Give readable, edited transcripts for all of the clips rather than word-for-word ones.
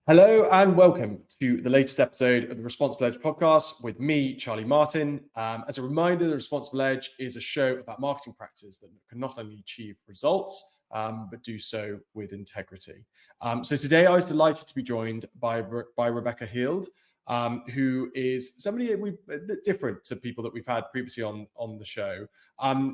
Hello and welcome to the latest episode of the Responsible Edge podcast with me, Charlie Martin. As a reminder, the Responsible Edge is a show about marketing practices that can not only achieve results, but do so with integrity. So today I was delighted to be joined by Rebecca Heald, who is somebody a bit different to people that we've had previously on the show.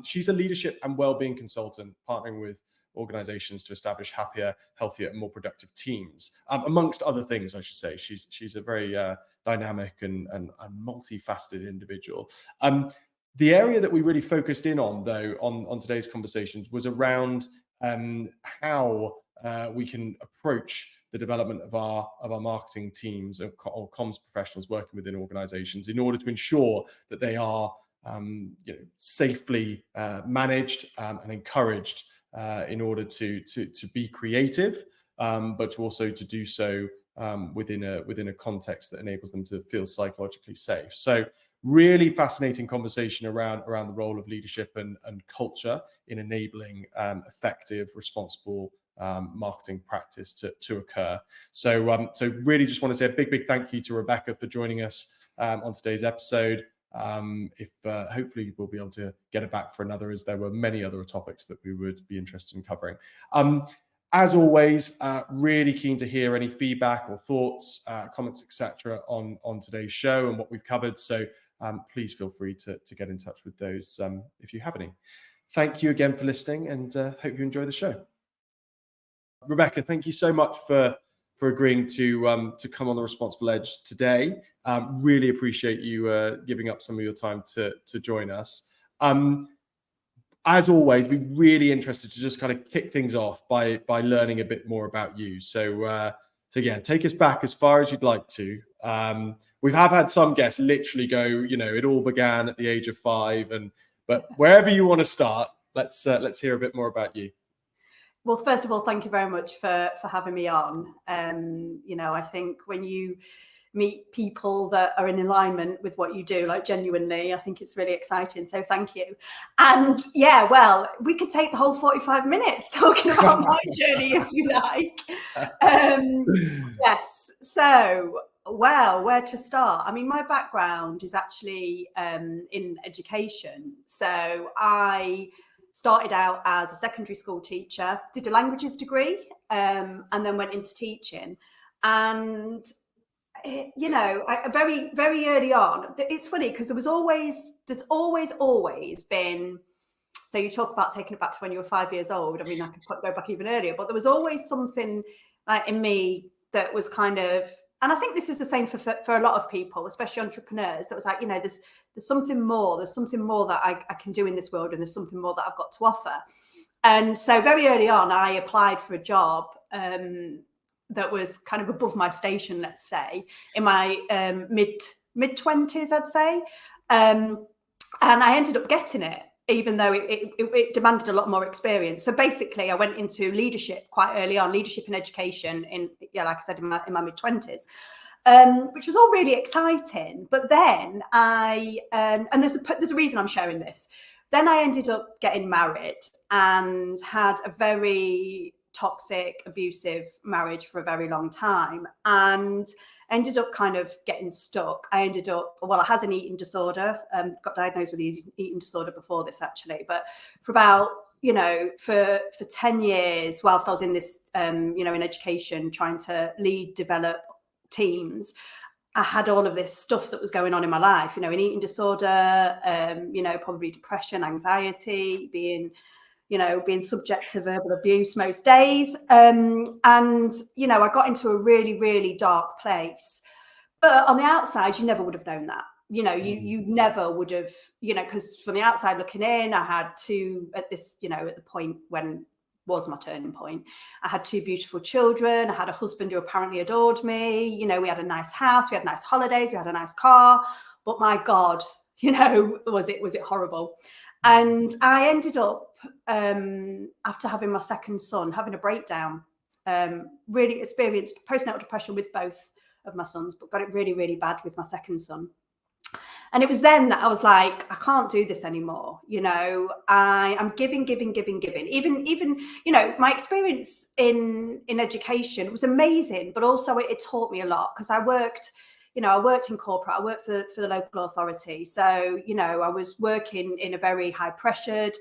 She's a leadership and wellbeing consultant, partnering with organizations to establish happier, healthier, and more productive teams, amongst other things, I should say. She's a very dynamic and multifaceted individual. The area that we really focused in on, though, on today's conversations was around how we can approach the development of our marketing teams or comms professionals working within organizations in order to ensure that they are safely managed and encouraged in order to be creative, but also to do so within a context that enables them to feel psychologically safe. So really fascinating conversation around the role of leadership and culture in enabling effective, responsible marketing practice to occur. So really just want to say a big thank you to Rebecca for joining us on today's episode. Hopefully we'll be able to get it back for another, as there were many other topics that we would be interested in covering. As always, really keen to hear any feedback or thoughts, comments, etc. on today's show and what we've covered. So please feel free to get in touch with those if you have any. Thank you again for listening, and hope you enjoy the show. Rebecca, thank you so much for agreeing to come on the Responsible Edge today. Really appreciate you giving up some of your time to join us. As always, we're really interested to just kind of kick things off by learning a bit more about you. So yeah, take us back as far as you'd like to. We have had some guests literally go, it all began at the age of 5, but wherever you want to start, let's hear a bit more about you. Well, first of all, thank you very much for having me on. I think when you meet people that are in alignment with what you do, like genuinely, I think it's really exciting. So thank you. And yeah, well, we could take the whole 45 minutes talking about my journey if you like. Yes. So, well, where to start? I mean, my background is actually in education. So I started out as a secondary school teacher, did a languages degree, and then went into teaching. And very, very early on, it's funny because there's always been. So you talk about taking it back to when you were 5 years old. I mean, I could go back even earlier, but there was always something like in me that was kind of. And I think this is the same for a lot of people, especially entrepreneurs. It was like, there's something more. There's something more that I can do in this world, and there's something more that I've got to offer. And so very early on, I applied for a job that was kind of above my station, let's say, in my mid-20s, I'd say. And I ended up getting it, even though it demanded a lot more experience. So basically, I went into leadership quite early on, leadership and education like I said, in my mid-20s, which was all really exciting. But then and there's a reason I'm sharing this. Then I ended up getting married and had a very toxic, abusive marriage for a very long time, and ended up kind of getting stuck. I had an eating disorder, got diagnosed with an eating disorder before this actually, but for about, for 10 years, whilst I was in this, in education, trying to lead, develop teams, I had all of this stuff that was going on in my life, an eating disorder, probably depression, anxiety, being subject to verbal abuse most days. And, I got into a really, really dark place. But on the outside, you never would have known that. You never would have, because from the outside looking in, I had at the point when was my turning point, I had 2 beautiful children. I had a husband who apparently adored me. We had a nice house, we had nice holidays, we had a nice car. But my God, was it horrible? And I ended up, after having my second son, having a breakdown, really experienced postnatal depression with both of my sons, but got it really, really bad with my second son. And it was then that I was like, I can't do this anymore. You know, I'm giving. Even, you know, my experience in education was amazing, but also it taught me a lot, because I worked in corporate, I worked for the local authority. So, you know, I was working in a very high pressured,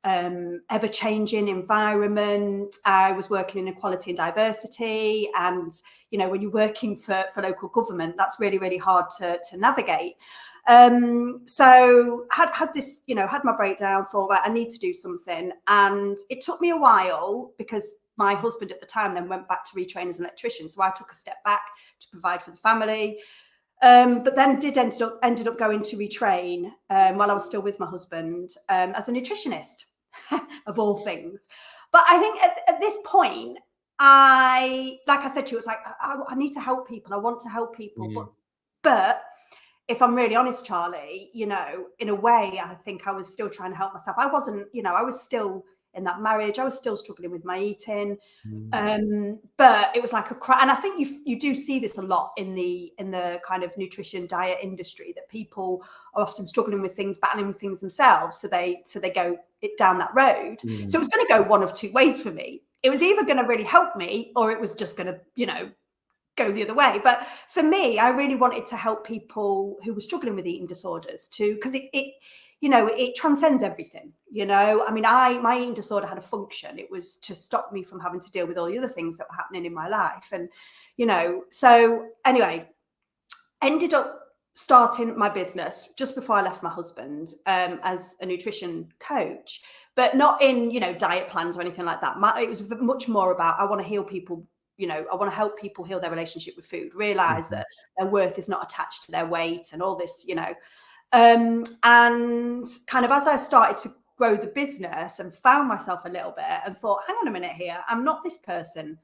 ever-changing environment. I was working in equality and diversity, and you know, when you're working for local government, that's really, really hard to navigate. So had this, you know, had my breakdown, thought, right, I need to do something. And it took me a while, because my husband at the time then went back to retrain as an electrician, so I took a step back to provide for the family. But then ended up going to retrain while I was still with my husband as a nutritionist, of all things. But I think at this point, like I said to you, it's like, I need to help people. I want to help people. But if I'm really honest, Charlie, you know, in a way, I think I was still trying to help myself. I wasn't, you know, I was still in that marriage. I was still struggling with my eating. But it was like and I think you do see this a lot in the kind of nutrition diet industry, that people are often struggling with things, battling with things themselves. So they go down that road. So it was going to go one of two ways for me. It was either going to really help me, or it was just going to, you know, go the other way. But for me, I really wanted to help people who were struggling with eating disorders because it you know, it transcends everything. You know, I mean, my eating disorder had a function. It was to stop me from having to deal with all the other things that were happening in my life. And, you know, so anyway, ended up starting my business just before I left my husband as a nutrition coach, but not in, you know, diet plans or anything like that. It was much more about, I want to heal people. You know, I want to help people heal their relationship with food, realize that their worth is not attached to their weight and all this, you know. And kind of as I started to grow the business and found myself a little bit and thought, hang on a minute here, I'm not this person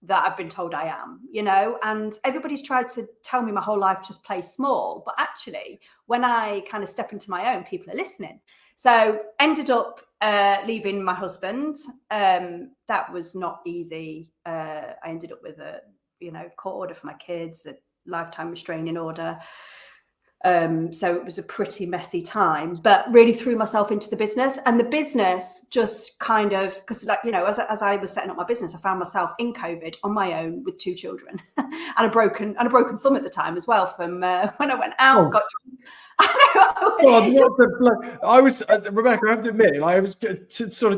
that I've been told I am, you know, and everybody's tried to tell me my whole life to play small. But actually, when I kind of step into my own, people are listening. So ended up leaving my husband. That was not easy. I ended up with a, you know, court order for my kids, a lifetime restraining order. So it was a pretty messy time, but really threw myself into the business. And the business just kind of, because, like, you know, as I was setting up my business, I found myself in COVID on my own with 2 children and a broken thumb at the time as well from when I went out. I was Rebecca, I have to admit, I was sort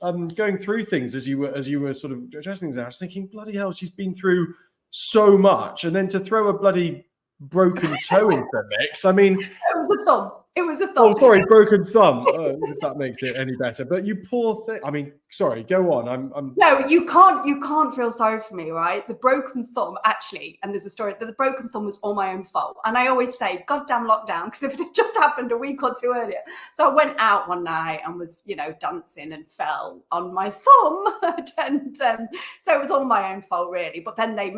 of going through things as you were sort of addressing things. I was thinking, bloody hell, she's been through so much, and then to throw a bloody broken toe into the mix. I mean, it was a thumb. Oh, sorry, broken thumb. If that makes it any better. But you poor thing. I mean, sorry, go on. No, you can't feel sorry for me, right? The broken thumb, actually, and there's a story that the broken thumb was all my own fault. And I always say, goddamn lockdown, because if it had just happened a week or 2 earlier. So I went out one night and was, you know, dancing and fell on my thumb. And so it was all my own fault, really. But then they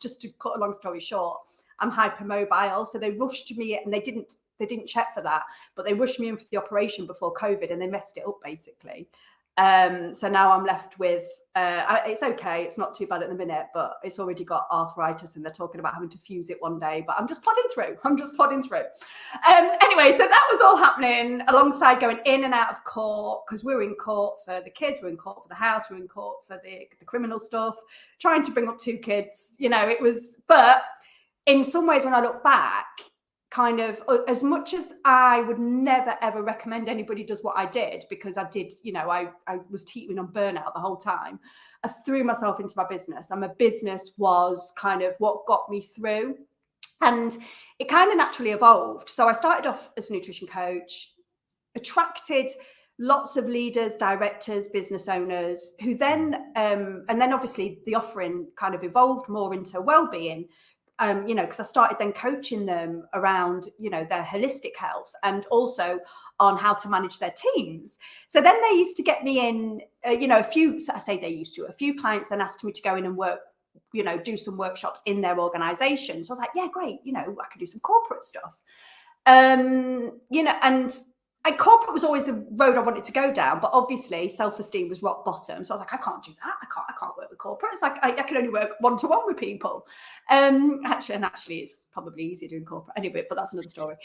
just to cut a long story short, I'm hypermobile. So they rushed me, and they didn't check for that, but they rushed me in for the operation before COVID, and they messed it up basically. So now I'm left with, it's okay. It's not too bad at the minute, but it's already got arthritis, and they're talking about having to fuse it one day, but I'm just plodding through. Anyway, so that was all happening alongside going in and out of court, because we were in court for the kids, we were in court for the house, we were in court for the criminal stuff, trying to bring up 2 kids, you know, it was, but in some ways, when I look back, kind of, as much as I would never ever recommend anybody does what I did, because I did, you know, I was teetering on burnout the whole time. I threw myself into my business, and my business was kind of what got me through, and it kind of naturally evolved. So I started off as a nutrition coach, attracted lots of leaders, directors, business owners, who then, and then obviously the offering kind of evolved more into well-being. You know, because I started then coaching them around, you know, their holistic health, and also on how to manage their teams. So then they used to get me in, you know, a few clients then asked me to go in and work, you know, do some workshops in their organization. So I was like, yeah, great. You know, I can do some corporate stuff. You know, and corporate was always the road I wanted to go down, but obviously self-esteem was rock bottom. So I was like, I can't do that. I can't work with corporate. It's like I can only work one-to-one with people. Actually, it's probably easier doing corporate anyway, but that's another story.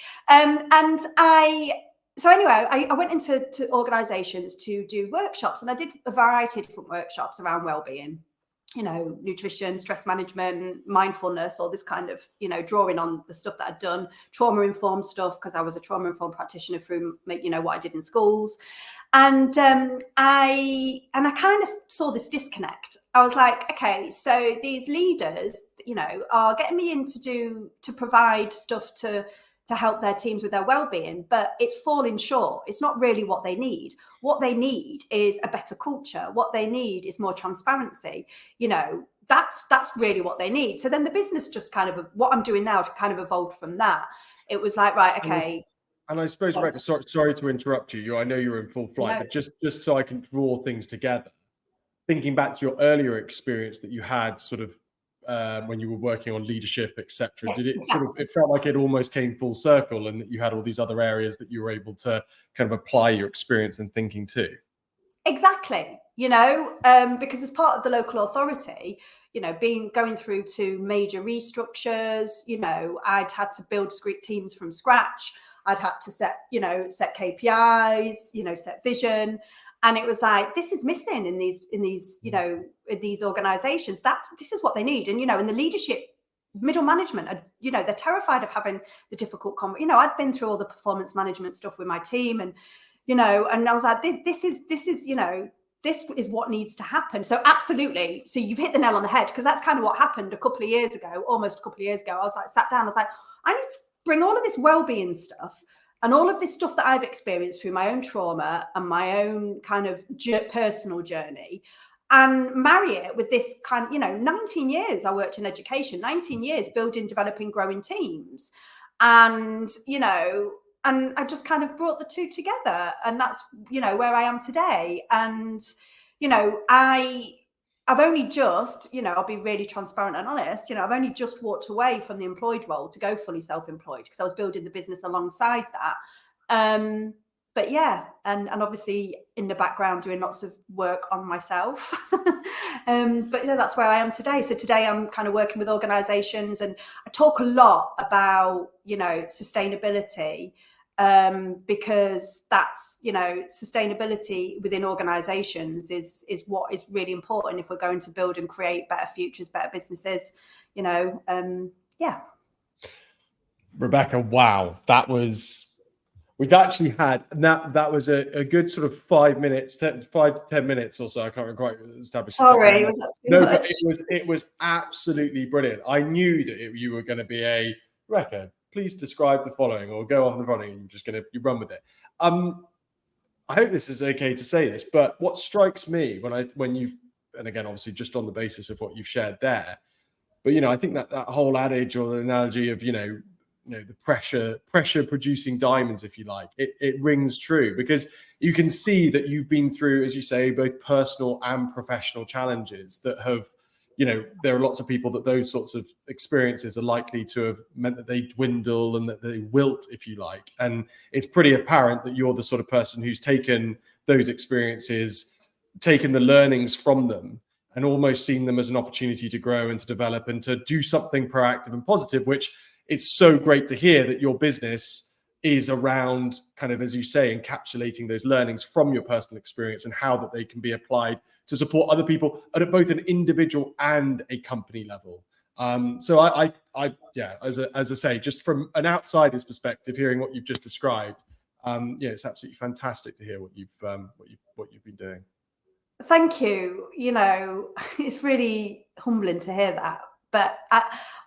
So anyway, I went into organisations to do workshops, and I did a variety of different workshops around well-being. Nutrition, stress management, mindfulness, all this kind of, drawing on the stuff that I'd done, trauma-informed stuff, because I was a trauma-informed practitioner through, what I did in schools. And I kind of saw this disconnect. I was like, okay, so these leaders, are getting me in to provide stuff to help their teams with their well-being, but it's falling short. It's not really what they need. What they need is a better culture. What they need is more transparency. That's really what they need. So then the business just kind of, what I'm doing now, kind of evolved from that. It was like, right, okay. And I suppose, Rebecca, sorry to interrupt you. I know you're in full flight, but just so I can draw things together, thinking back to your earlier experience that you had sort of when you were working on leadership, etc. Did it sort of, it felt like it almost came full circle, and that you had all these other areas that you were able to kind of apply your experience and thinking to? Exactly. Because as part of the local authority, going through to major restructures, I'd had to build teams from scratch. I'd had to set KPIs, set vision. And it was like, this is missing in these organizations. This is what they need. And, in the leadership, middle management, they're terrified of having the difficult I'd been through all the performance management stuff with my team, and, and I was like, this is what needs to happen. So absolutely. So you've hit the nail on the head, because that's kind of what happened almost a couple of years ago. I was like, sat down, I was like, I need to bring all of this well-being stuff and all of this stuff that I've experienced through my own trauma and my own kind of personal journey, and marry it with this kind, 19 years I worked in education, 19 years building, developing, growing teams. And, and I just kind of brought the two together, and that's, where I am today. And, I've only just, I'll be really transparent and honest, I've only just walked away from the employed role to go fully self-employed, because I was building the business alongside that. But yeah, and obviously in the background doing lots of work on myself. But that's where I am today. So today I'm kind of working with organizations, and I talk a lot about, sustainability, because that's, sustainability within organizations is what is really important if we're going to build and create better futures, better businesses, yeah. Rebecca, wow, we've actually had that was a good sort of 5 minutes, 5 to 10 minutes or so. I can't quite establish. Sorry, was that too much? But it was absolutely brilliant. I knew that you were going to be a Rebecca, please describe the following, or go off the following, and you run with it. I hope this is okay to say this, but what strikes me when you, and again, obviously just on the basis of what you've shared there, but I think that whole adage, or the analogy of the pressure producing diamonds, if you like, it rings true, because you can see that you've been through, as you say, both personal and professional challenges that have, there are lots of people that those sorts of experiences are likely to have meant that they dwindle and that they wilt, if you like. And it's pretty apparent that you're the sort of person who's taken those experiences, taken the learnings from them, and almost seen them as an opportunity to grow and to develop and to do something proactive and positive, which it's so great to hear that your business is around, kind of, as you say, encapsulating those learnings from your personal experience and how that they can be applied to support other people at both an individual and a company level. So I as I say, just from an outsider's perspective, hearing what you've just described, it's absolutely fantastic to hear what you've been doing. Thank you. It's really humbling to hear that. But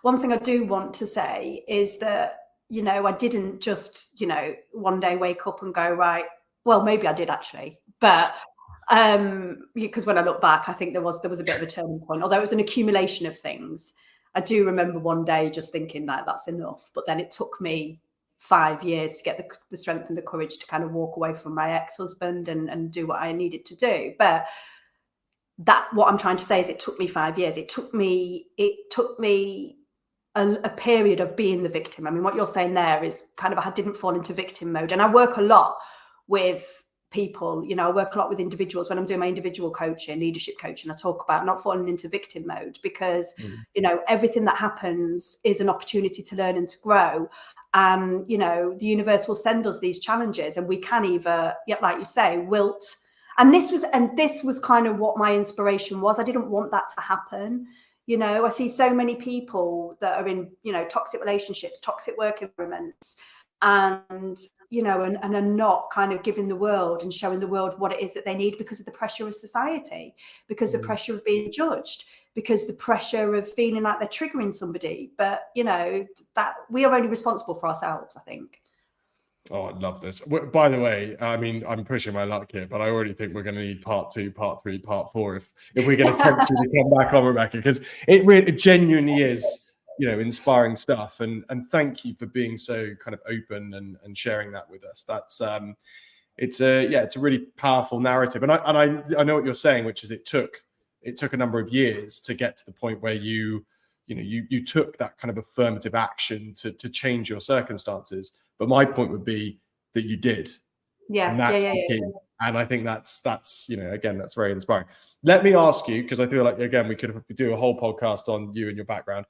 one thing I do want to say is that, I didn't just, one day wake up and go, right, well, maybe I did actually, but because when I look back, I think there was a bit of a turning point, although it was an accumulation of things. I do remember one day just thinking that that's enough, but then it took me 5 years to get the strength and the courage to kind of walk away from my ex-husband and do what I needed to do. But what I'm trying to say is it took me 5 years. It took me a period of being the victim. I mean, what you're saying there is kind of, I didn't fall into victim mode. And I work a lot with people. You know, I work a lot with individuals when I'm doing my individual coaching, leadership coaching. I talk about not falling into victim mode, because, you know, everything that happens is an opportunity to learn and to grow. And, you know, the universe will send us these challenges, and we can either, like you say, wilt. And this was kind of what my inspiration was. I didn't want that to happen. You know, I see so many people that are in, you know, toxic relationships, toxic work environments, and, you know, and are not kind of giving the world and showing the world what it is that they need, because of the pressure of society, because the pressure of being judged, because the pressure of feeling like they're triggering somebody. But, you know, that we are only responsible for ourselves, I think. Oh, I love this. By the way, I mean, I'm pushing my luck here, but I already think we're going to need part 2, part 3, part 4 if we're going to tempt you to come back on, Rebecca, because it really genuinely is, you know, inspiring stuff. And thank you for being so kind of open and sharing that with us. That's it's a really powerful narrative. And I know what you're saying, which is it took a number of years to get to the point where you took that kind of affirmative action to change your circumstances. But my point would be that you did. And that's the key. And I think that's, you know, again, that's very inspiring. Let me ask you, because I feel like, again, we could do a whole podcast on you and your background.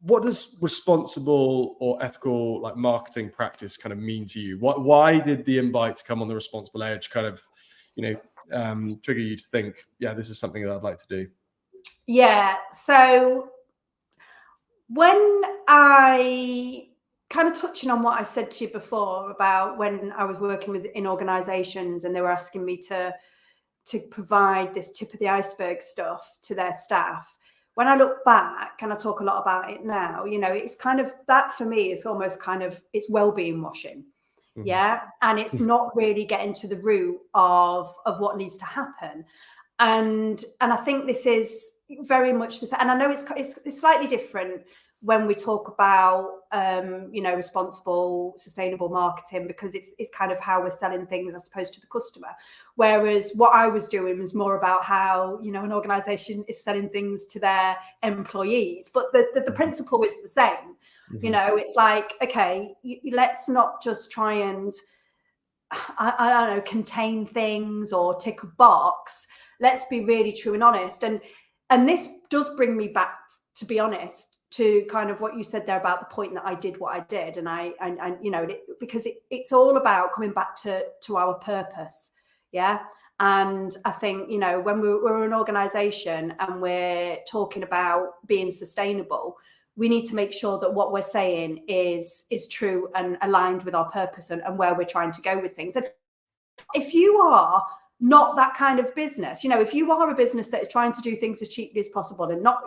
What does responsible or ethical, like, marketing practice kind of mean to you? Why did the invite to come on the Responsible Edge kind of, you know, trigger you to think, yeah, this is something that I'd like to do? Yeah. So when I kind of touching on what I said to you before about when I was working in organizations and they were asking me to provide this tip of the iceberg stuff to their staff. When I look back, and I talk a lot about it now, you know, it's kind of that for me is almost kind of, it's well-being washing. Yeah. And it's not really getting to the root of what needs to happen. And I think this is very much the same. And I know it's slightly different when we talk about, you know, responsible, sustainable marketing, because it's kind of how we're selling things, I suppose, to the customer. Whereas what I was doing was more about how, you know, an organization is selling things to their employees. But the principle is the same. You know, it's like, okay, let's not just try and, I don't know, contain things or tick a box. Let's be really true and honest. And this does bring me back, to be honest, to kind of what you said there about the point that I did what I did. And you know, because it's all about coming back to our purpose. Yeah. And I think, you know, when we're an organization and we're talking about being sustainable, we need to make sure that what we're saying is true and aligned with our purpose and where we're trying to go with things. And if you are not that kind of business, you know, if you are a business that is trying to do things as cheaply as possible and not,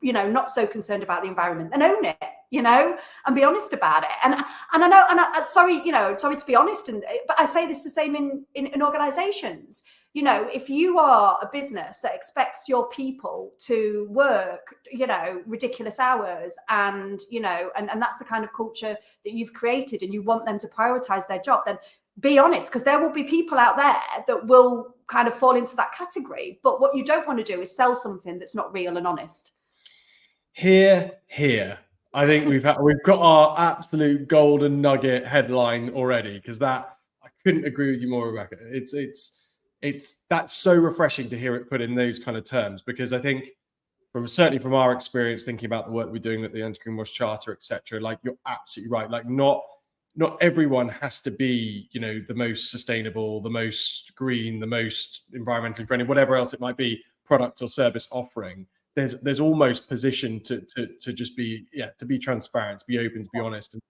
you know, not so concerned about the environment, then own it, you know, and be honest about it. And I know, and sorry, you know, sorry to be honest, but I say this the same in organizations. You know, if you are a business that expects your people to work, you know, ridiculous hours and, you know, and that's the kind of culture that you've created, and you want them to prioritize their job, then be honest, because there will be people out there that will kind of fall into that category. But what you don't want to do is sell something that's not real and honest. Here. I think we've got our absolute golden nugget headline already, because that, I couldn't agree with you more, Rebecca. It's that's so refreshing to hear it put in those kind of terms, because I think certainly from our experience thinking about the work we're doing at the Anti-Greenwash Charter, etc., like, you're absolutely right. Like, not everyone has to be, you know, the most sustainable, the most green, the most environmentally friendly, whatever else it might be, product or service offering. There's almost position to just be, to be transparent, to be open, to be honest, and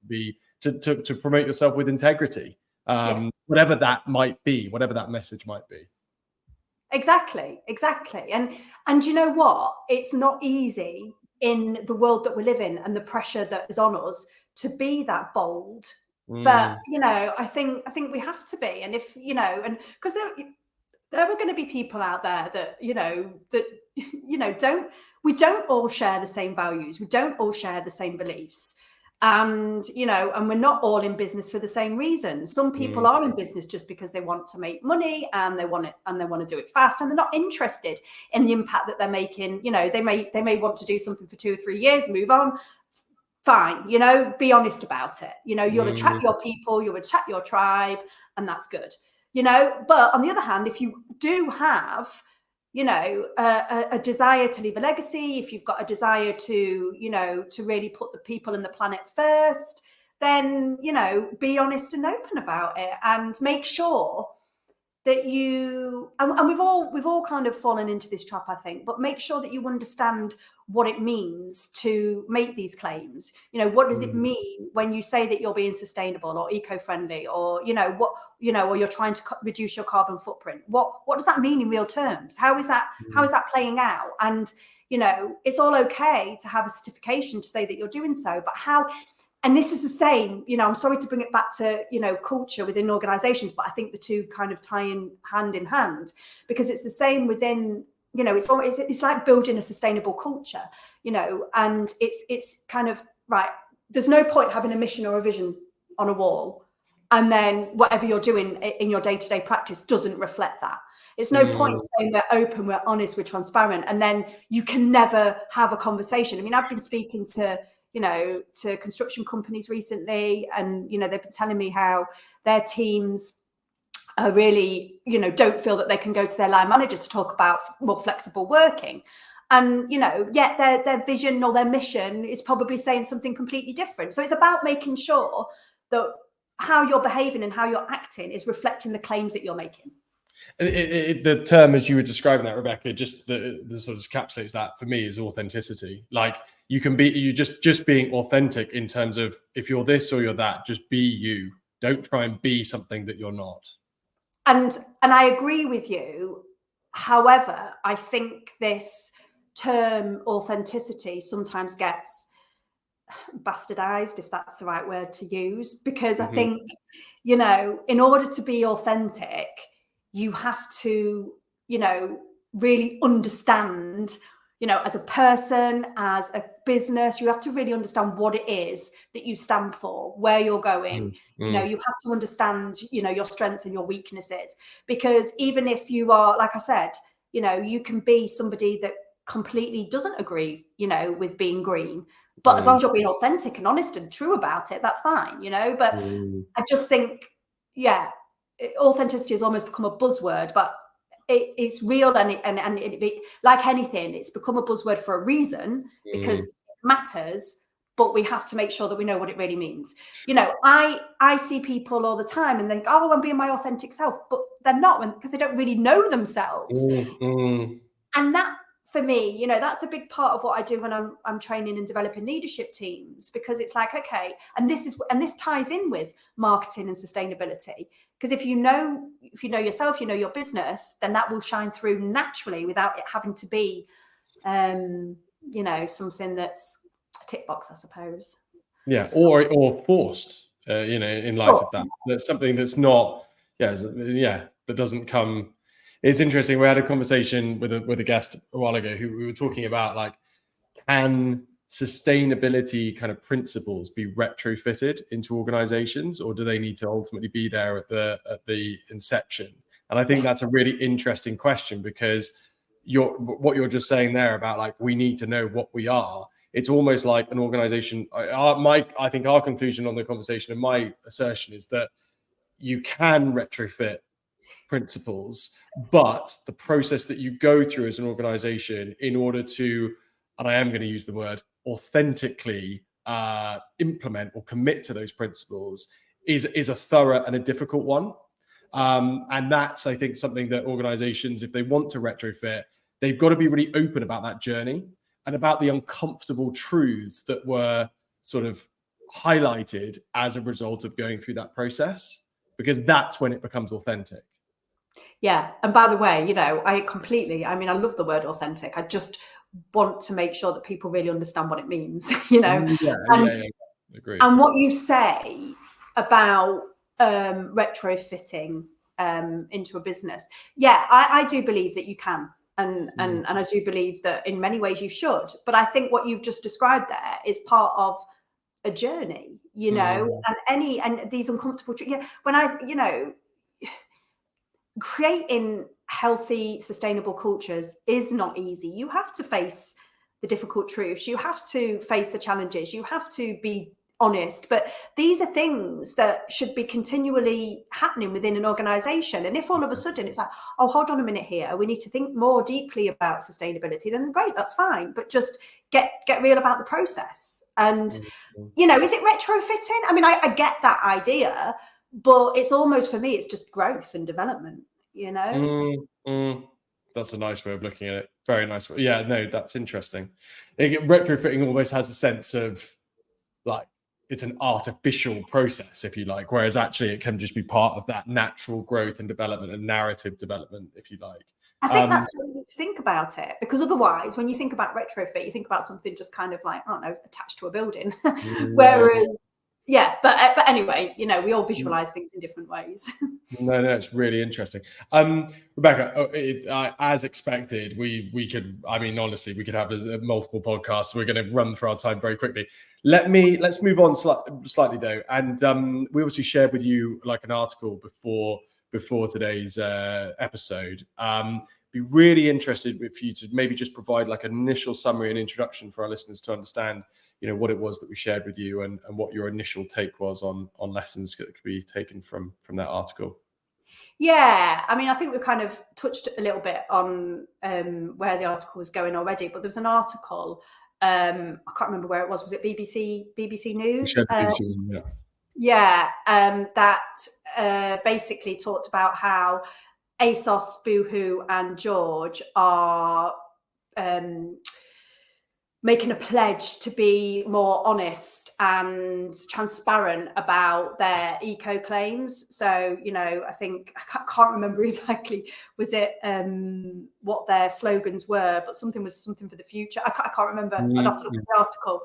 to promote yourself with integrity, Yes. whatever that might be, whatever that message might be. Exactly. And you know what? It's not easy in the world that we live in and the pressure that is on us to be that bold. But, you know, I think we have to be. And if, you know, and because there are going to be people out there that, you know, we don't all share the same values. We don't all share the same beliefs. And, you know, and we're not all in business for the same reasons. Some people are in business just because they want to make money and they want to do it fast, and they're not interested in the impact that they're making. You know, they may want to do something for 2 or 3 years, move on. fine, be honest about it. You'll attract your people, you'll attract your tribe, and that's good. But on the other hand, if you do have, a desire to leave a legacy, if you've got a desire to, to really put the people and the planet first, then, be honest and open about it, and make sure that you, and we've all kind of fallen into this trap, I think, but make sure that you understand what it means to make these claims. What does it mean when you say that you're being sustainable or eco-friendly, or, or you're trying to reduce your carbon footprint? What does that mean in real terms? How is that playing out? And, it's all okay to have a certification to say that you're doing so, but how? And this is the same, I'm sorry to bring it back to, culture within organizations, but I think the two kind of tie in hand, because it's the same within, it's like building a sustainable culture, and it's kind of, right, there's no point having a mission or a vision on a wall, and then whatever you're doing in your day-to-day practice doesn't reflect that. It's no point saying we're open, we're honest, we're transparent, and then you can never have a conversation. I mean, I've been speaking to construction companies recently, and they've been telling me how their teams are really, don't feel that they can go to their line manager to talk about more flexible working, and yet their vision or their mission is probably saying something completely different. So it's about making sure that how you're behaving and how you're acting is reflecting the claims that you're making. The term, as you were describing that, Rebecca, just the sort of encapsulates that for me is authenticity. Like, you can be, you just being authentic in terms of, if you're this or you're that, just be you. Don't try and be something that you're not. And I agree with you. However, I think this term authenticity sometimes gets bastardized, if that's the right word to use, because I think, in order to be authentic, you have to, really understand, as a person, as a business, you have to really understand what it is that you stand for, where you're going. You have to understand, your strengths and your weaknesses, because even if you are, like I said, you can be somebody that completely doesn't agree, with being green, but as long as you're being authentic and honest and true about it, that's fine, but I just think, authenticity has almost become a buzzword, but it's real, and it like anything, it's become a buzzword for a reason, because it matters, but we have to make sure that we know what it really means. I see people all the time and they think, oh, I'm being my authentic self, but they're not, because they don't really know themselves. And that, for me, that's a big part of what I do when I'm training and developing leadership teams, because it's like, okay, and this ties in with marketing and sustainability, because if you know yourself, your business, then that will shine through naturally without it having to be, something that's a tick box, I suppose. Yeah, or forced, in light of that. That's something that's not, that doesn't come. It's interesting. We had a conversation with a guest a while ago who we were talking about, like, can sustainability kind of principles be retrofitted into organizations, or do they need to ultimately be there at the inception? And I think that's a really interesting question, because what you're just saying there about, like, we need to know what we are. It's almost like an organization. I think our conclusion on the conversation and my assertion is that you can retrofit principles, but the process that you go through as an organization in order to, and I am going to use the word, authentically implement or commit to those principles is a thorough and a difficult one. And that's, I think, something that organizations, if they want to retrofit, they've got to be really open about that journey and about the uncomfortable truths that were sort of highlighted as a result of going through that process, because that's when it becomes authentic. Yeah. And by the way, I love the word authentic. I just want to make sure that people really understand what it means, Agreed. And what you say about retrofitting into a business. Yeah, I do believe that you can. And I do believe that in many ways you should. But I think what you've just described there is part of a journey, and these uncomfortable, when creating healthy, sustainable cultures is not easy. You have to face the difficult truths. You have to face the challenges. You have to be honest. But these are things that should be continually happening within an organization. And if all of a sudden it's like, oh, hold on a minute here, we need to think more deeply about sustainability, then great, that's fine. But just get real about the process. And, you know, is it retrofitting? I mean, I get that idea, but it's almost, for me, it's just growth and development, you know? That's a nice way of looking at it. Very nice. Yeah, no, that's interesting. Retrofitting almost has a sense of like, it's an artificial process, if you like, whereas actually it can just be part of that natural growth and development and narrative development, if you like. I think that's how you need to think about it, because otherwise, when you think about retrofit, you think about something just kind of like, I don't know, attached to a building. Whereas, yeah, but anyway, you know, we all visualize things in different ways. No, it's really interesting. Rebecca, as expected, we could, I mean, honestly, we could have multiple podcasts. We're going to run through our time very quickly. Let's move on slightly though. And we obviously shared with you like an article before today's episode. Be really interested for you to maybe just provide like an initial summary and introduction for our listeners to understand, you know, what it was that we shared with you and what your initial take was on lessons that could be taken from that article. Yeah, I mean, I think we've kind of touched a little bit on where the article was going already, but there was an article, I can't remember where it was. Was it BBC News? That basically talked about how ASOS, Boohoo and George are making a pledge to be more honest and transparent about their eco claims. So, you know, I think I can't remember exactly, was it what their slogans were, but something for the future. I can't remember. I'd have to look at the article.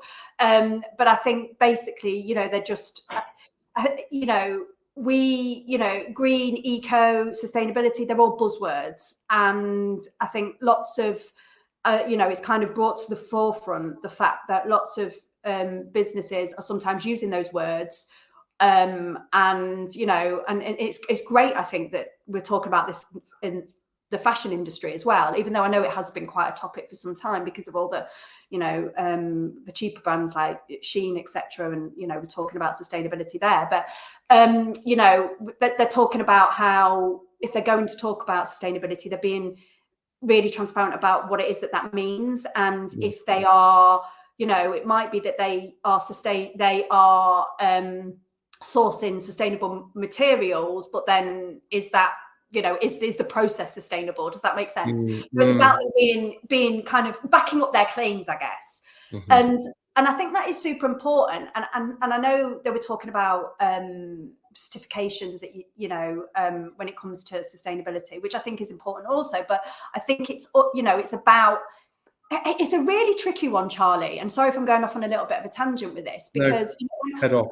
But I think basically, you know, they're just, you know, green, eco, sustainability, they're all buzzwords. And I think lots of, you know, it's kind of brought to the forefront the fact that lots of businesses are sometimes using those words. And, you know, and it's great, I think, that we're talking about this in the fashion industry as well, even though I know it has been quite a topic for some time because of all the, you know, the cheaper brands like Shein, etc. And, you know, we're talking about sustainability there. But, you know, they're talking about how if they're going to talk about sustainability, they're being really transparent about what it is that means. And if they are, you know, it might be that they are sourcing sustainable materials, but then is that, you know, is the process sustainable? Does that make sense? So it's about them being kind of backing up their claims, I guess. And I think that is super important. And I know they were talking about certifications that you know when it comes to sustainability, which I think is important also. But I think it's, you know, it's a really tricky one, Charlie. And sorry if I'm going off on a little bit of a tangent with this, because you know,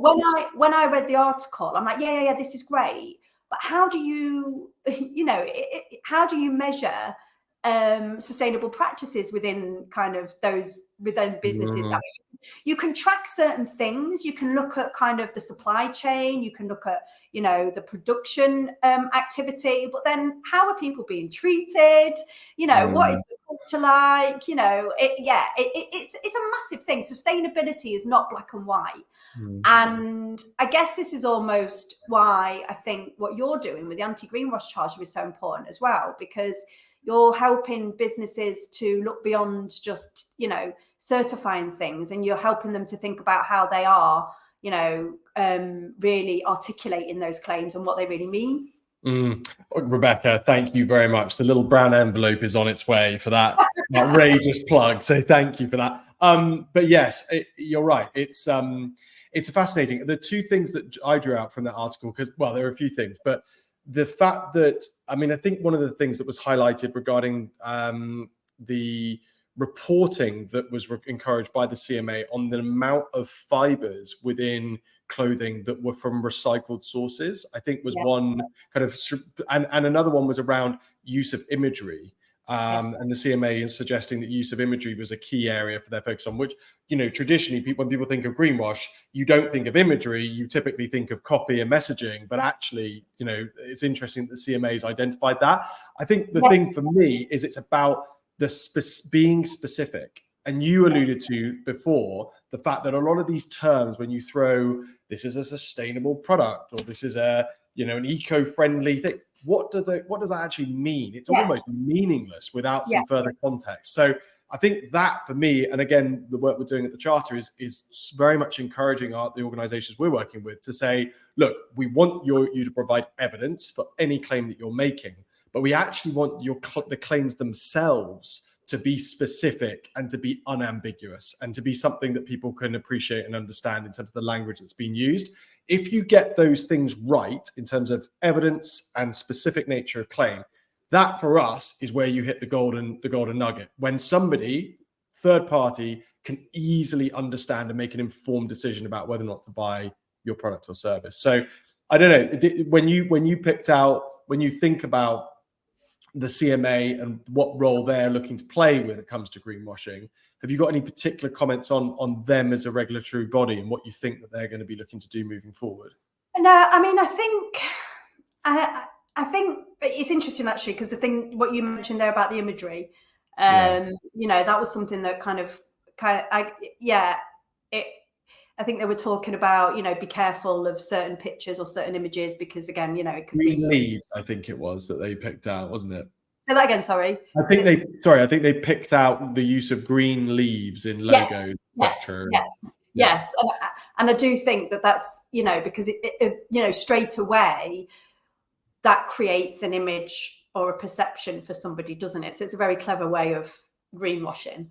when I read the article, I'm like, yeah, this is great. But how do you, you know, how do you measure sustainable practices within kind of within businesses? That you can track certain things. You can look at kind of the supply chain. You can look at, you know, the production activity. But then, how are people being treated? You know, what is the culture like? You know, it's a massive thing. Sustainability is not black and white. And I guess this is almost why I think what you're doing with the anti-greenwash charter is so important as well, because you're helping businesses to look beyond just, you know, certifying things, and you're helping them to think about how they are, you know, really articulating those claims and what they really mean. Rebecca, thank you very much. The little brown envelope is on its way for that outrageous plug. So thank you for that. But yes, you're right. It's fascinating. The two things that I drew out from that article, because, well, there are a few things, but the fact that, I mean, I think one of the things that was highlighted regarding the reporting that was encouraged by the CMA on the amount of fibers within clothing that were from recycled sources, I think was one kind of, and another one was around use of imagery. And the CMA is suggesting that use of imagery was a key area for their focus on, which, you know, traditionally when people think of greenwash, you don't think of imagery, you typically think of copy and messaging, but actually, you know, it's interesting that the CMA has identified that. I think the thing for me is it's about being specific. And you alluded to before the fact that a lot of these terms, when you throw this is a sustainable product or this is a, you know, an eco-friendly thing, what does that actually mean? It's almost meaningless without some further context. So I think that for me, and again, the work we're doing at the Charter is very much encouraging the organizations we're working with to say, look, we want you to provide evidence for any claim that you're making, but we actually want the claims themselves to be specific and to be unambiguous and to be something that people can appreciate and understand in terms of the language that's being used. If you get those things right in terms of evidence and specific nature of claim, that for us is where you hit the golden nugget. When somebody, third party, can easily understand and make an informed decision about whether or not to buy your product or service. So I don't know, when you think about the CMA and what role they're looking to play when it comes to greenwashing, have you got any particular comments on them as a regulatory body and what you think that they're going to be looking to do moving forward? No, I mean, I think it's interesting actually, because what you mentioned there about the imagery, you know, that was something that I think they were talking about, you know, be careful of certain pictures or certain images because, again, you know, it could Green leaves, I think it was that they picked out, wasn't it? Say that again, sorry. I think they picked out the use of green leaves in logos. Yes. And I do think that that's, you know, because it you know, straight away that creates an image or a perception for somebody, doesn't it? So it's a very clever way of greenwashing.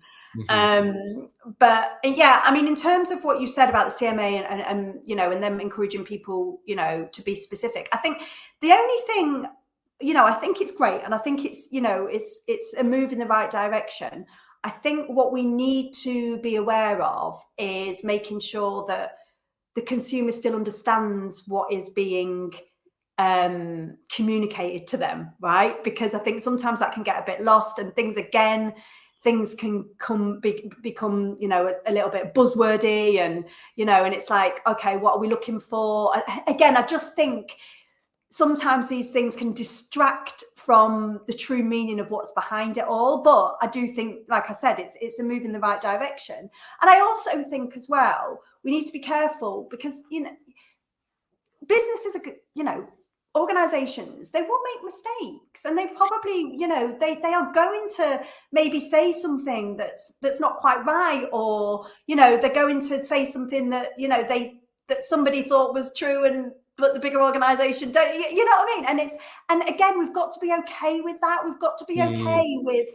But yeah, I mean, in terms of what you said about the CMA and you know, and them encouraging people, you know, to be specific, I think the only thing, you know, I think it's great, and I think it's, you know, it's a move in the right direction. I think what we need to be aware of is making sure that the consumer still understands what is being communicated to them, right? Because I think sometimes that can get a bit lost, and things can become, you know, a little bit buzzwordy, and, you know, and it's like, okay, what are we looking for? Again, I just think sometimes these things can distract from the true meaning of what's behind it all. But I do think, like I said, it's a move in the right direction. And I also think as well, we need to be careful because, you know, businesses are, you know, organizations, they will make mistakes, and they probably, you know, they are going to maybe say something that's not quite right, or, you know, they're going to say something that, you know, that somebody thought was true, but the bigger organization don't, you know what I mean? And again, we've got to be okay with that. We've got to be okay with,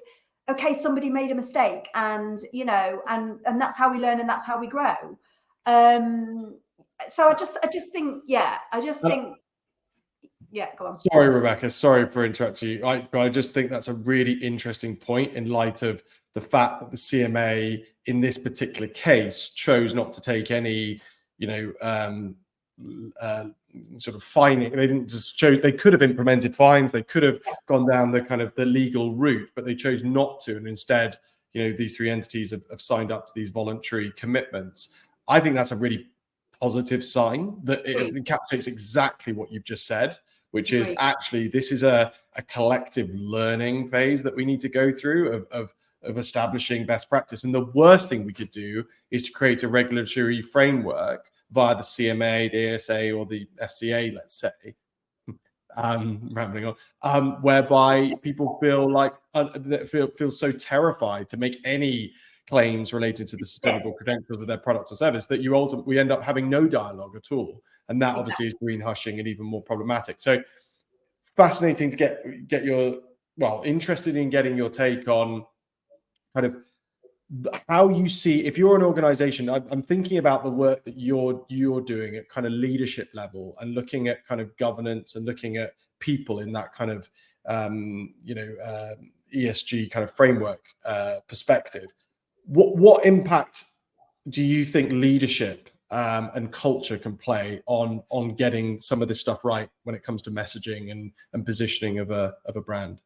okay, somebody made a mistake, and, you know, and that's how we learn, and that's how we grow. So I just think, go on. Sorry, Rebecca. Sorry for interrupting you. I just think that's a really interesting point in light of the fact that the CMA in this particular case chose not to take any, you know, sort of fining. They didn't just choose. They could have implemented fines. They could have gone down the kind of the legal route, but they chose not to. And instead, you know, these three entities have signed up to these voluntary commitments. I think that's a really positive sign that it encapsulates exactly what you've just said, which is actually this is a collective learning phase that we need to go through of establishing best practice. And the worst thing we could do is to create a regulatory framework via the CMA, the ASA, or the FCA, let's say, rambling on, whereby people feel like feel so terrified to make any claims related to the sustainable credentials of their product or service that we end up having no dialogue at all. And that obviously is green hushing and even more problematic. So fascinating to get your, interested in getting your take on kind of how you see, if you're an organization, I'm thinking about the work that you're doing at kind of leadership level and looking at kind of governance and looking at people in that kind of, ESG kind of framework perspective. What impact do you think leadership and culture can play on getting some of this stuff right when it comes to messaging and positioning of a brand?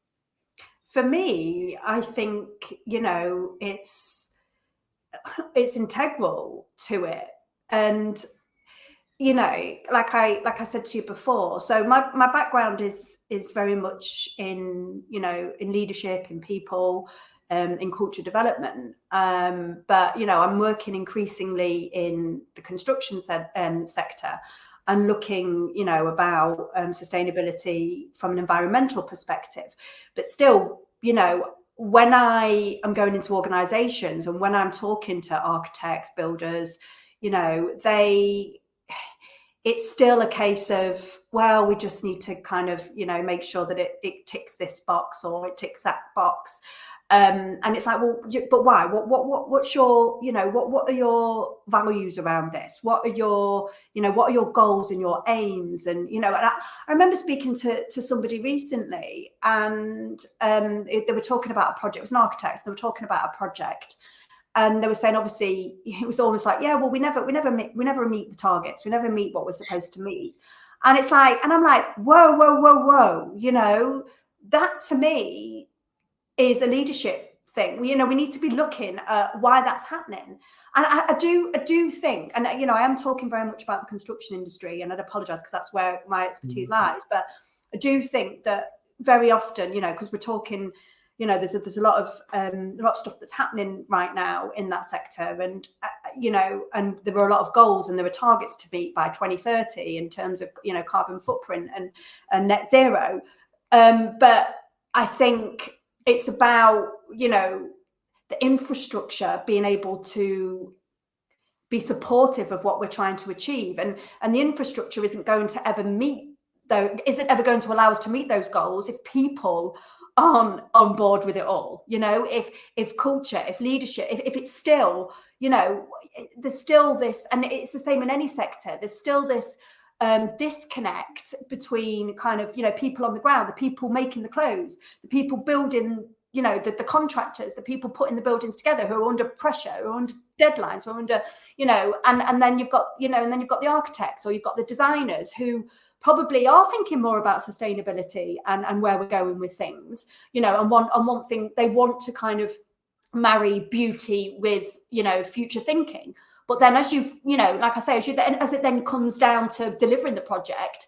For me, I think, you know, it's integral to it. And, you know, like I said to you before, so my background is very much in, you know, in leadership, in people, in culture development. But, I'm working increasingly in the construction sector and looking, about sustainability from an environmental perspective. But still, when I am going into organizations and when I'm talking to architects, builders, it's still a case of, well, we just need to kind of, make sure that it ticks this box or it ticks that box. And it's like, well, but why? What's your, what are your values around this? What are your, what are your goals and your aims? And, and I remember speaking to somebody recently, and they were talking about a project. It was an architect. They were talking about a project, and they were saying, obviously, it was almost like, yeah, well, we never meet the targets. We never meet what we're supposed to meet. And it's like, and I'm like, whoa, that to me is a leadership thing. We need to be looking at why that's happening. And I do think, and I am talking very much about the construction industry, and I'd apologize because that's where my expertise lies. But I do think that very often, because we're talking, there's a lot of stuff that's happening right now in that sector, and and there are a lot of goals and there are targets to meet by 2030 in terms of carbon footprint and net zero. But I think it's about, the infrastructure being able to be supportive of what we're trying to achieve. And the infrastructure isn't going to ever going to allow us to meet those goals if people aren't on board with it all. If culture, if leadership, if it's still, there's still this, and it's the same in any sector, there's still this disconnect between kind of, people on the ground, the people making the clothes, the people building, the contractors, the people putting the buildings together, who are under pressure, who are under deadlines, who are under, and then you've got, the architects, or you've got the designers who probably are thinking more about sustainability and where we're going with things, and one thing, they want to kind of marry beauty with, future thinking. But then as like I say, as it then comes down to delivering the project,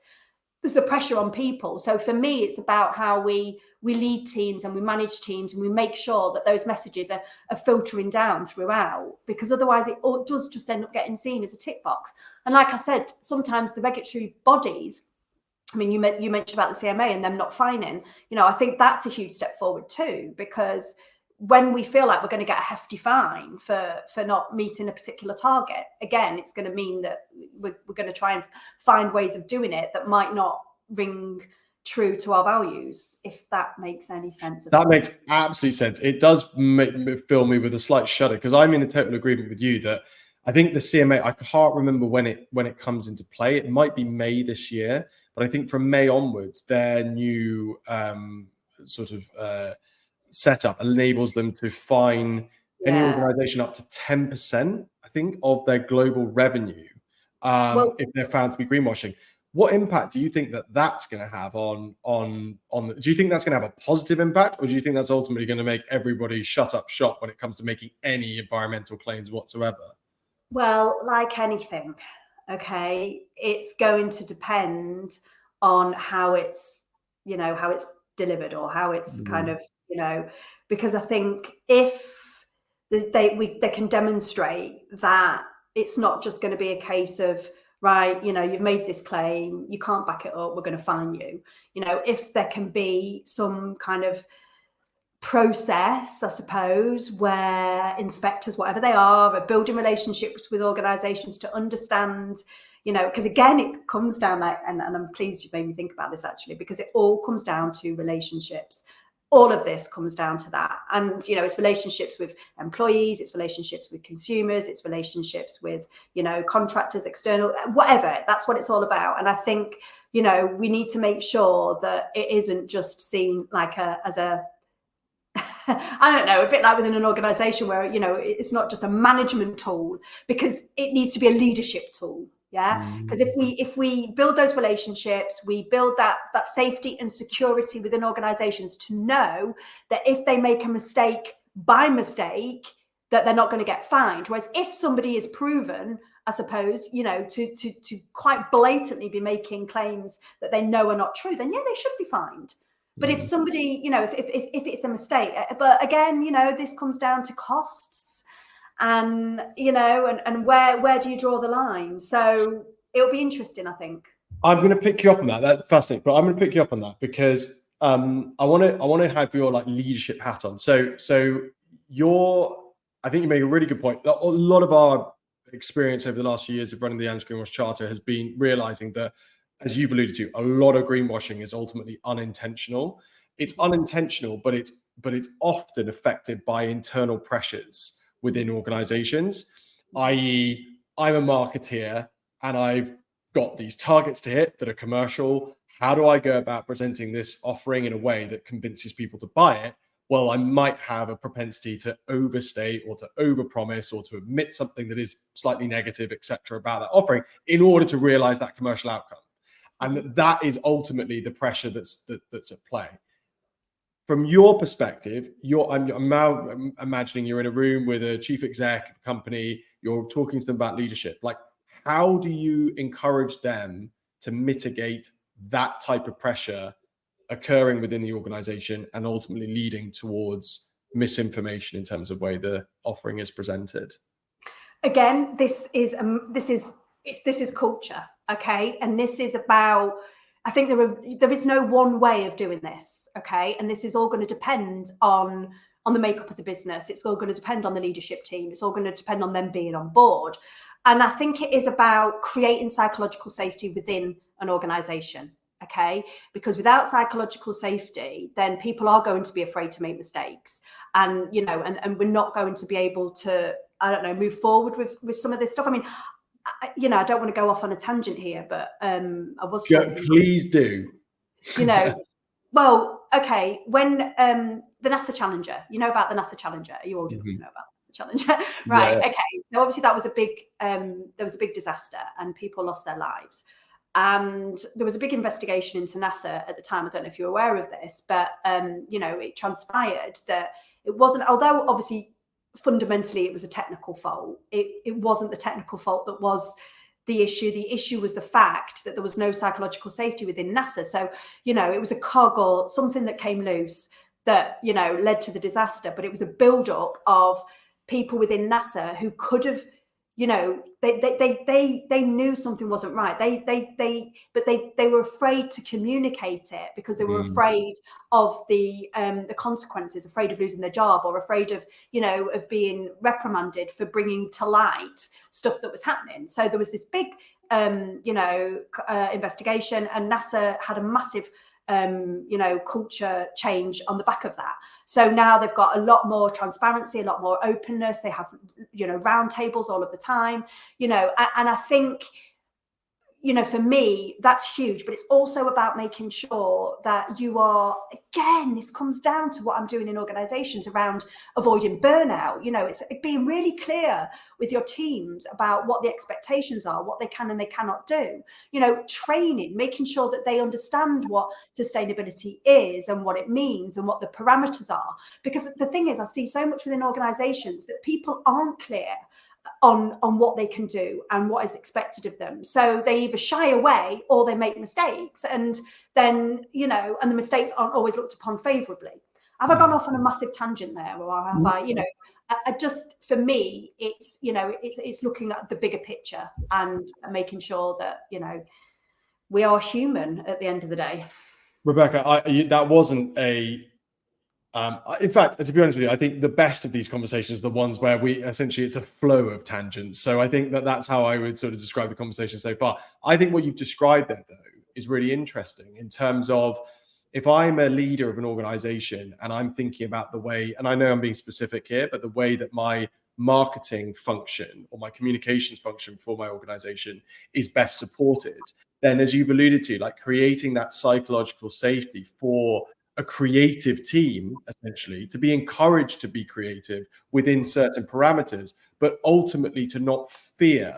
there's a pressure on people. So for me, it's about how we lead teams and we manage teams and we make sure that those messages are filtering down throughout, because otherwise it does just end up getting seen as a tick box. And like I said, sometimes the regulatory bodies, I mean, you mentioned about the CMA and them not fining, I think that's a huge step forward too, because when we feel like we're going to get a hefty fine for not meeting a particular target, again, it's going to mean that we're going to try and find ways of doing it that might not ring true to our values, if that makes any sense. That makes absolute sense. It does fill me with a slight shudder, because I'm in a total agreement with you that I think the CMA, I can't remember when it comes into play. It might be May this year, but I think from May onwards, their new setup enables them to fine any organization up to 10%, I think, of their global revenue, if they're found to be greenwashing. What impact do you think that's going to have on do you think that's going to have a positive impact, or do you think that's ultimately going to make everybody shut up shop when it comes to making any environmental claims whatsoever? Well, like anything, okay, it's going to depend on how it's delivered, or how it's kind of, because I think if they can demonstrate that it's not just going to be a case of, right, you've made this claim, you can't back it up, we're going to fine you. If there can be some kind of process, I suppose, where inspectors, whatever they are building relationships with organizations to understand, because again, it comes down and I'm pleased you made me think about this actually, because it all comes down to relationships. All of this comes down to that. And, it's relationships with employees, it's relationships with consumers, it's relationships with, contractors, external, whatever. That's what it's all about. And I think, we need to make sure that it isn't just seen like as a I don't know, a bit like within an organization where, it's not just a management tool, because it needs to be a leadership tool. Yeah. Because if we build those relationships, we build that safety and security within organizations to know that if they make a mistake by mistake, that they're not going to get fined. Whereas if somebody is proven, I suppose, to quite blatantly be making claims that they know are not true, then yeah, they should be fined. But if somebody, if it's a mistake, but again, this comes down to costs and, and where do you draw the line? So it'll be interesting, I think. I'm going to pick you up on that. That's fascinating, but I'm going to pick you up on that because I want to have your leadership hat on. So I think you make a really good point. A lot of our experience over the last few years of running the Anti-Greenwash Charter has been realizing that, as you've alluded to, a lot of greenwashing is ultimately unintentional. It's unintentional, but it's often affected by internal pressures within organizations, i.e., I'm a marketeer and I've got these targets to hit that are commercial. How do I go about presenting this offering in a way that convinces people to buy it? Well, I might have a propensity to overstate or to overpromise or to admit something that is slightly negative, etc., about that offering in order to realize that commercial outcome. And that is ultimately the pressure that's at play. From your perspective, I'm now imagining you're in a room with a chief exec of a company, you're talking to them about leadership. How do you encourage them to mitigate that type of pressure occurring within the organization and ultimately leading towards misinformation in terms of way the offering is presented? Again, this is culture, okay, and this is about. I think there is no one way of doing this, okay, and this is all going to depend on the makeup of the business. It's all going to depend on the leadership team. It's all going to depend on them being on board. And I think it is about creating psychological safety within an organization, okay? Because without psychological safety, then people are going to be afraid to make mistakes. And, and we're not going to be able to, move forward with some of this stuff. I mean, I don't want to go off on a tangent here, but I was talking. Please do. Well, okay, when the NASA Challenger, about the NASA Challenger, are you old enough to know about the Challenger? Right. Yeah. Okay. So obviously that was a big, there was a big disaster and people lost their lives. And there was a big investigation into NASA at the time. I don't know if you're aware of this, but, it transpired that it wasn't, although obviously fundamentally it was a technical fault, it wasn't the technical fault that was the issue. The issue was the fact that there was no psychological safety within NASA. So, it was a cog or something that came loose that, led to the disaster, but it was a buildup of people within NASA who could have, they knew something wasn't right. But they were afraid to communicate it because they were afraid of the consequences, afraid of losing their job, or afraid of, of being reprimanded for bringing to light stuff that was happening. So there was this big, investigation, and NASA had a massive culture change on the back of that. So now they've got a lot more transparency, a lot more openness. They have, roundtables all of the time, and I think, for me, that's huge, but it's also about making sure that you are, again, this comes down to what I'm doing in organizations around avoiding burnout. It's being really clear with your teams about what the expectations are, what they can and they cannot do, training, making sure that they understand what sustainability is and what it means and what the parameters are. Because the thing is, I see so much within organizations that people aren't clear on what they can do and what is expected of them. So they either shy away or they make mistakes, and then, and the mistakes aren't always looked upon favorably. Have I gone off on a massive tangent there, or have I, I just, for me, it's, it's looking at the bigger picture and making sure that, we are human at the end of the day. Rebecca, that wasn't a in fact, to be honest with you, I think the best of these conversations are the ones where it's a flow of tangents. So I think that's how I would sort of describe the conversation so far. I think what you've described there, though, is really interesting in terms of, if I'm a leader of an organization and I'm thinking about the way, and I know I'm being specific here, but the way that my marketing function or my communications function for my organization is best supported, then, as you've alluded to, creating that psychological safety for a creative team, essentially, to be encouraged to be creative within certain parameters, but ultimately to not fear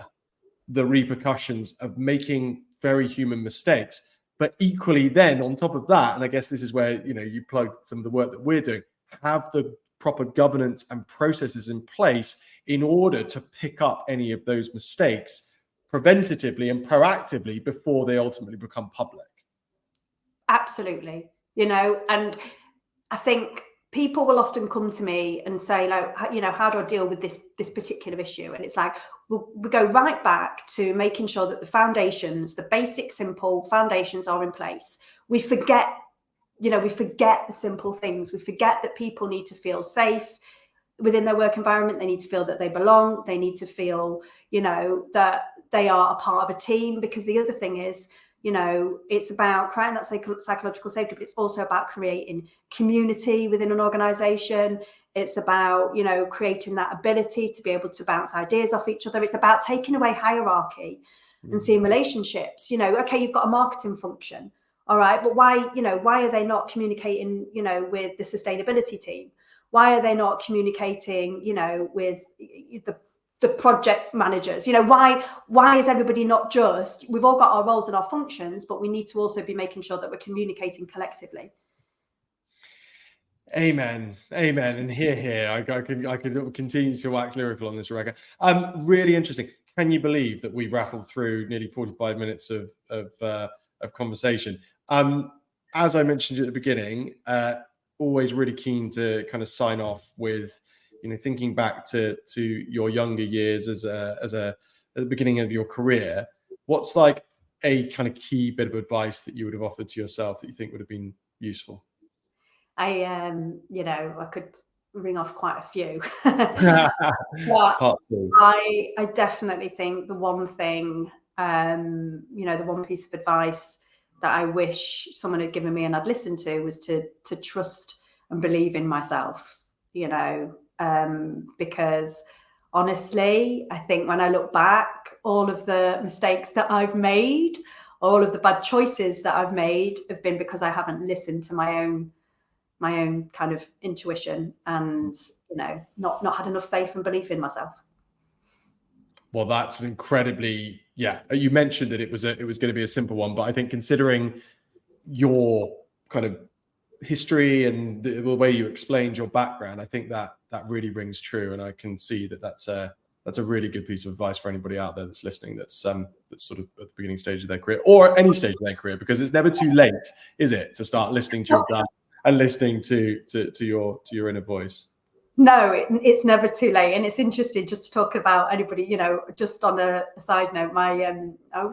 the repercussions of making very human mistakes. But equally then, on top of that, and I guess this is where, you plugged some of the work that we're doing, have the proper governance and processes in place in order to pick up any of those mistakes preventatively and proactively before they ultimately become public. Absolutely. And I think people will often come to me and say, like, how do I deal with this particular issue? And it's like, we go right back to making sure that the foundations, the basic, simple foundations are in place. We forget the simple things. We forget that people need to feel safe within their work environment. They need to feel that they belong. They need to feel, that they are a part of a team. Because the other thing is, it's about creating that psychological safety, but it's also about creating community within an organization. It's about, creating that ability to be able to bounce ideas off each other. It's about taking away hierarchy and seeing relationships. Okay, you've got a marketing function. All right, but why are they not communicating, with the sustainability team? Why are they not communicating, with the project managers? Why is everybody not just, we've all got our roles and our functions, but we need to also be making sure that we're communicating collectively. Amen. And here. I could continue to wax lyrical on this, Rebecca. Really interesting. Can you believe that we rattled through nearly 45 minutes of conversation? As I mentioned at the beginning, always really keen to kind of sign off with, thinking back to your younger years at the beginning of your career. What's like a kind of key bit of advice that you would have offered to yourself that you think would have been useful? I could ring off quite a few. Part two. I definitely think the one thing, the one piece of advice that I wish someone had given me and I'd listened to was to trust and believe in myself, because honestly, I think when I look back, all of the mistakes that I've made, all of the bad choices that I've made have been because I haven't listened to my own kind of intuition and, not had enough faith and belief in myself. Well, that's an incredibly, you mentioned that it was going to be a simple one, but I think considering your kind of history and the way you explained your background, I think that really rings true. And I can see that that's a really good piece of advice for anybody out there that's listening, that's sort of at the beginning stage of their career or any stage of their career, because it's never too late, is it, to start listening to your gut and listening to your inner voice. No, it's never too late. And it's interesting just to talk about anybody, just on a side note,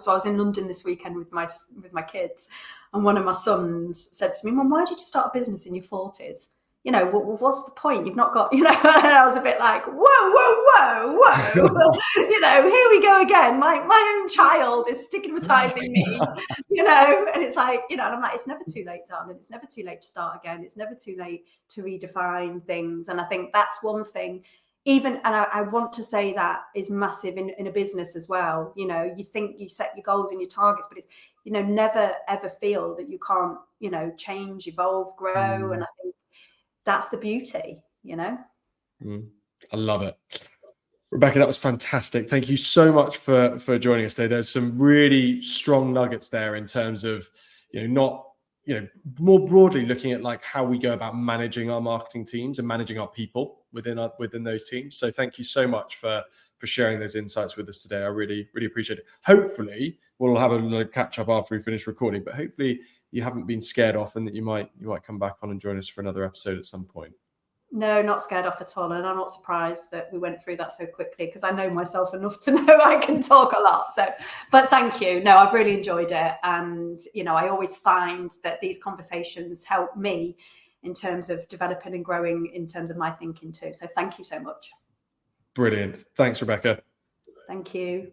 so I was in London this weekend with my kids, and one of my sons said to me, "Mum, why did you start a business in your 40s? What's the point? You've not got," and I was a bit like, whoa, here we go again. My own child is stigmatizing me, and it's like, and I'm like, it's never too late, darling. It's never too late to start again. It's never too late to redefine things. And I think that's one thing, and I want to say that is massive in a business as well. You think you set your goals and your targets, but it's, never ever feel that you can't, change, evolve, grow. And I think that's the beauty, I love it. Rebecca, that was fantastic. Thank you so much for joining us today. There's some really strong nuggets there in terms of, more broadly looking at like how we go about managing our marketing teams and managing our people within those teams. So thank you so much for sharing those insights with us today. I really, really appreciate it. Hopefully we'll have a catch up after we finish recording, but hopefully you haven't been scared off and that you might come back on and join us for another episode at some point. No, not scared off at all. And I'm not surprised that we went through that so quickly, because I know myself enough to know I can talk a lot. So, but thank you. No, I've really enjoyed it. And, I always find that these conversations help me in terms of developing and growing in terms of my thinking too. So thank you so much. Brilliant. Thanks, Rebecca. Thank you.